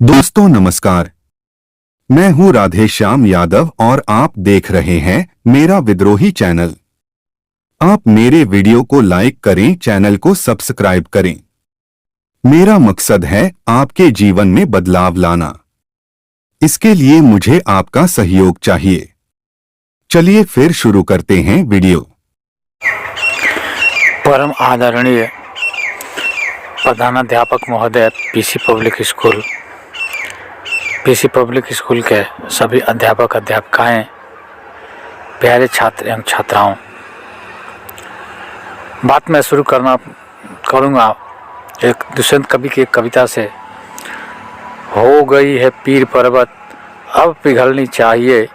दोस्तों नमस्कार। मैं हूं राधेश्याम यादव और आप देख रहे हैं मेरा विद्रोही चैनल। आप मेरे वीडियो को लाइक करें, चैनल को सब्सक्राइब करें। मेरा मकसद है आपके जीवन में बदलाव लाना। इसके लिए मुझे आपका सहयोग चाहिए। चलिए फिर शुरू करते हैं वीडियो। परम आदरणीय प्रधानाध्यापक महोदय, पीसी पब्लिक स्कूल के सभी अध्यापक अध्यापिकाएं, प्यारे छात्र एवं छात्राओं, बात मैं शुरू करूंगा एक दुष्यंत कवि की एक कविता से। हो गई है पीर पर्वत, अब पिघलनी चाहिए,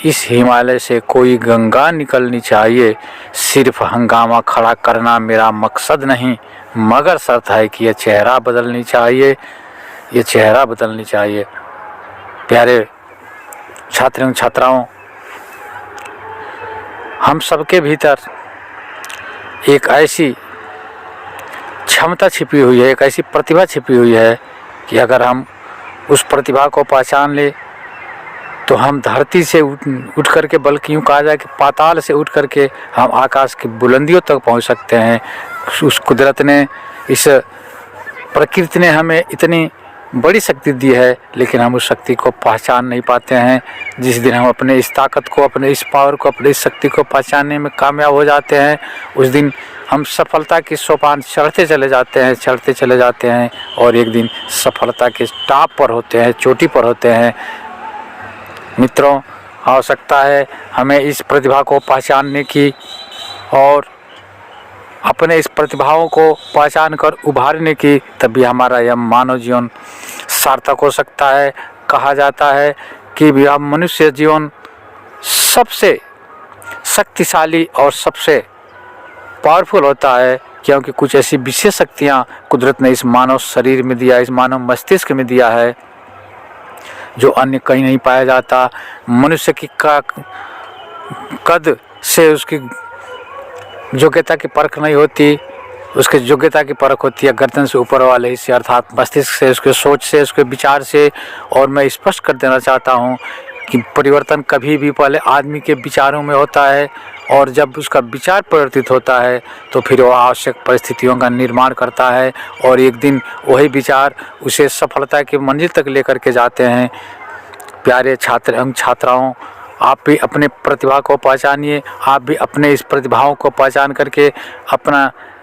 इस हिमालय से कोई गंगा निकलनी चाहिए। सिर्फ हंगामा खड़ा करना मेरा मकसद नहीं, मगर शर्त है कि यह चेहरा बदलनी चाहिए, ये चेहरा बदलनी चाहिए। प्यारे छात्र एवं छात्राओं, हम सबके भीतर एक ऐसी क्षमता छिपी हुई है, एक ऐसी प्रतिभा छिपी हुई है कि अगर हम उस प्रतिभा को पहचान ले तो हम धरती से उठ करके, बल्कि यूँ कहा जाए कि पाताल से उठ करके हम आकाश की बुलंदियों तक पहुंच सकते हैं। उस कुदरत ने, इस प्रकृति ने हमें इतनी बड़ी शक्ति दी है, लेकिन हम उस शक्ति को पहचान नहीं पाते हैं। जिस दिन हम अपने इस ताकत को, अपने इस पावर को, अपने इस शक्ति को पहचानने में कामयाब हो जाते हैं, उस दिन हम सफलता की सोपान चढ़ते चले जाते हैं और एक दिन सफलता के टॉप पर होते हैं, चोटी पर होते हैं। मित्रों, आवश्यकता है हमें इस प्रतिभा को पहचानने की और अपने इस प्रतिभाओं को पहचान कर उभारने की, तभी हमारा यह मानव जीवन सार्थक हो सकता है। कहा जाता है कि यह मनुष्य जीवन सबसे शक्तिशाली और सबसे पावरफुल होता है, क्योंकि कुछ ऐसी विशेष शक्तियाँ कुदरत ने इस मानव शरीर में दिया, इस मानव मस्तिष्क में दिया है, जो अन्य कहीं नहीं पाया जाता। मनुष्य की कद से उसकी योग्यता की परख नहीं होती, उसके योग्यता की परख होती है गर्दन से ऊपर वाले हिस्से, अर्थात मस्तिष्क से, उसके सोच से, उसके विचार से। और मैं स्पष्ट कर देना चाहता हूँ कि परिवर्तन कभी भी पहले आदमी के विचारों में होता है, और जब उसका विचार परिवर्तित होता है तो फिर वह आवश्यक परिस्थितियों का निर्माण करता है, और एक दिन वही विचार उसे सफलता की मंजिल तक लेकर के जाते हैं। प्यारे छात्र एवं छात्राओं, आप भी अपने प्रतिभा को पहचानिए। आप भी अपने इस प्रतिभाओं को पहचान करके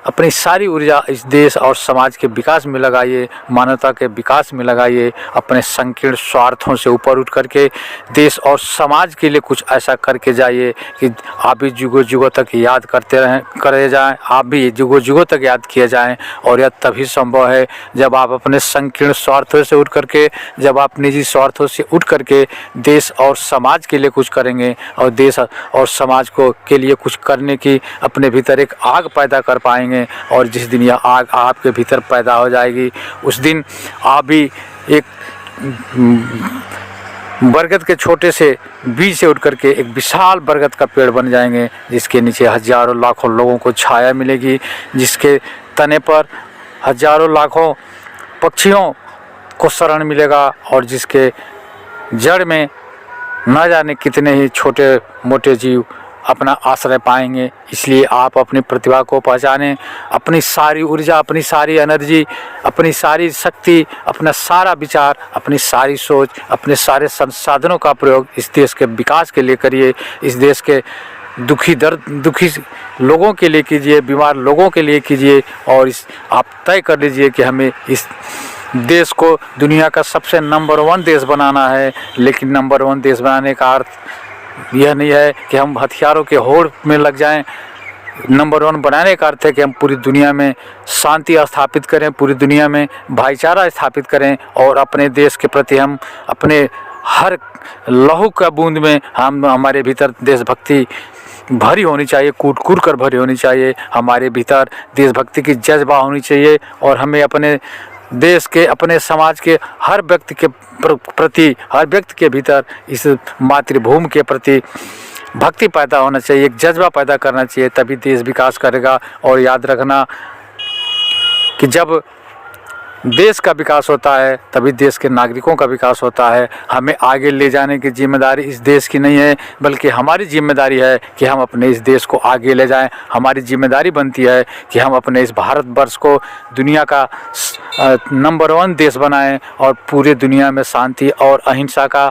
अपनी सारी ऊर्जा इस देश और समाज के विकास में लगाइए, मानवता के विकास में लगाइए। अपने संकीर्ण स्वार्थों से ऊपर उठ करके देश और समाज के लिए कुछ ऐसा करके जाइए कि आप भी जुगों जुगों तक याद करे जाएं, आप भी जुगों जुगों तक याद किए जाएं। और यह तभी संभव है जब आप अपने संकीर्ण स्वार्थों से उठ करके, जब आप निजी स्वार्थों से उठ करके देश और समाज के लिए कुछ करेंगे, और देश और समाज के लिए कुछ करने की अपने भीतर एक आग पैदा कर पाएंगे। और जिस दिन यह आग आपके भीतर पैदा हो जाएगी, उस दिन आप भी एक बरगद के छोटे से बीज से उठ करके एक विशाल बरगद का पेड़ बन जाएंगे, जिसके नीचे हजारों लाखों लोगों को छाया मिलेगी, जिसके तने पर हजारों लाखों पक्षियों को शरण मिलेगा, और जिसके जड़ में न जाने कितने ही छोटे मोटे जीव अपना आश्रय पाएंगे। इसलिए आप अपनी प्रतिभा को पहचानें, अपनी सारी ऊर्जा, अपनी सारी एनर्जी, अपनी सारी शक्ति, अपना सारा विचार, अपनी सारी सोच, अपने सारे संसाधनों का प्रयोग इस देश के विकास के लिए करिए। इस देश के दुखी लोगों के लिए कीजिए, बीमार लोगों के लिए कीजिए, और आप तय कर लीजिए कि हमें इस देश को दुनिया का सबसे नंबर 1 देश बनाना है। लेकिन नंबर 1 देश बनाने का अर्थ यह नहीं है कि हम हथियारों के होड़ में लग जाएं। नंबर 1 बनाने का अर्थ है कि हम पूरी दुनिया में शांति स्थापित करें, पूरी दुनिया में भाईचारा स्थापित करें, और अपने देश के प्रति हम अपने हर लहू का बूंद में हमारे भीतर देशभक्ति भरी होनी चाहिए, कूट कूट कर भरी होनी चाहिए। हमारे भीतर देशभक्ति की जज्बा होनी चाहिए, और हमें अपने देश के, अपने समाज के हर व्यक्ति के प्रति, हर व्यक्ति के भीतर इस मातृभूमि के प्रति भक्ति पैदा होना चाहिए, एक जज्बा पैदा करना चाहिए, तभी देश विकास करेगा। और याद रखना कि जब देश का विकास होता है, तभी देश के नागरिकों का विकास होता है। हमें आगे ले जाने की जिम्मेदारी इस देश की नहीं है, बल्कि हमारी जिम्मेदारी है कि हम अपने इस देश को आगे ले जाएं। हमारी जिम्मेदारी बनती है कि हम अपने इस भारतवर्ष को दुनिया का नंबर 1 देश बनाएं और पूरे दुनिया में शांति और अहिंसा का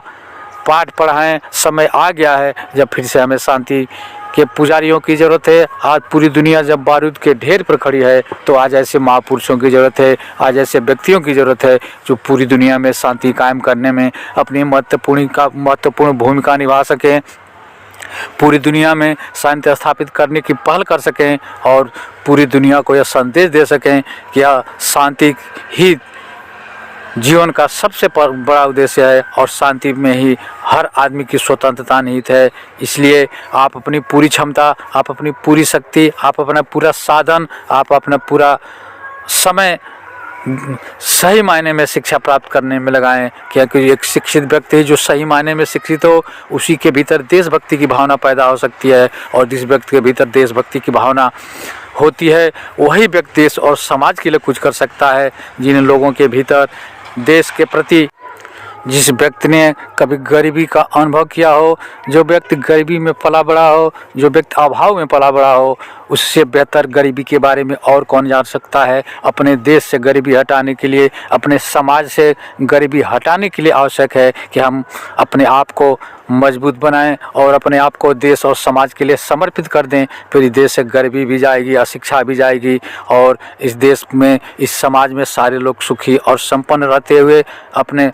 पाठ पढ़ाएं। समय आ गया है जब फिर से हमें शांति के पुजारियों की ज़रूरत है। आज पूरी दुनिया जब बारूद के ढेर पर खड़ी है, तो आज ऐसे महापुरुषों की ज़रूरत है, आज ऐसे व्यक्तियों की ज़रूरत है जो पूरी दुनिया में शांति कायम करने में अपनी महत्वपूर्ण भूमिका निभा सकें, पूरी दुनिया में शांति स्थापित करने की पहल कर सकें और पूरी दुनिया को यह संदेश दे सकें कि यह शांति ही जीवन का सबसे बड़ा उद्देश्य है और शांति में ही हर आदमी की स्वतंत्रता निहित है। इसलिए आप अपनी पूरी क्षमता, आप अपनी पूरी शक्ति, आप अपना पूरा साधन, आप अपना पूरा समय सही मायने में शिक्षा प्राप्त करने में लगाएं, क्योंकि एक शिक्षित व्यक्ति जो सही मायने में शिक्षित हो, उसी के भीतर देशभक्ति की भावना पैदा हो सकती है और जिस व्यक्ति के भीतर देशभक्ति की भावना होती है वही व्यक्ति देश और समाज के लिए कुछ कर सकता है। जिन लोगों के भीतर देश के प्रति, जिस व्यक्ति ने कभी गरीबी का अनुभव किया हो, जो व्यक्ति गरीबी में पला बड़ा हो, जो व्यक्ति अभाव में पला बड़ा हो, उससे बेहतर गरीबी के बारे में और कौन जान सकता है। अपने देश से गरीबी हटाने के लिए, अपने समाज से गरीबी हटाने के लिए आवश्यक है कि हम अपने आप को मजबूत बनाएं और अपने आप को देश और समाज के लिए समर्पित कर दें। फिर इस देश से गरीबी भी जाएगी, अशिक्षा भी जाएगी और इस देश में, इस समाज में सारे लोग सुखी और संपन्न रहते हुए अपने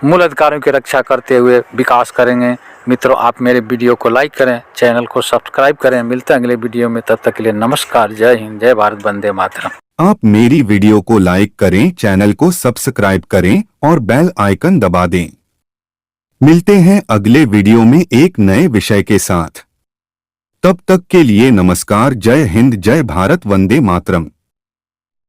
मूल अधिकारों की रक्षा करते हुए विकास करेंगे। मित्रों, आप मेरे वीडियो को लाइक करें, चैनल को सब्सक्राइब करें। मिलते हैं अगले वीडियो में, तब तक के लिए नमस्कार। जय हिंद, जय भारत, वंदे मातरम। आप मेरी वीडियो को लाइक करें, चैनल को सब्सक्राइब करें और बेल आइकन दबा दें। मिलते हैं अगले वीडियो में एक नए विषय के साथ। तब तक के लिए नमस्कार। जय हिंद, जय भारत, वंदे मातरम।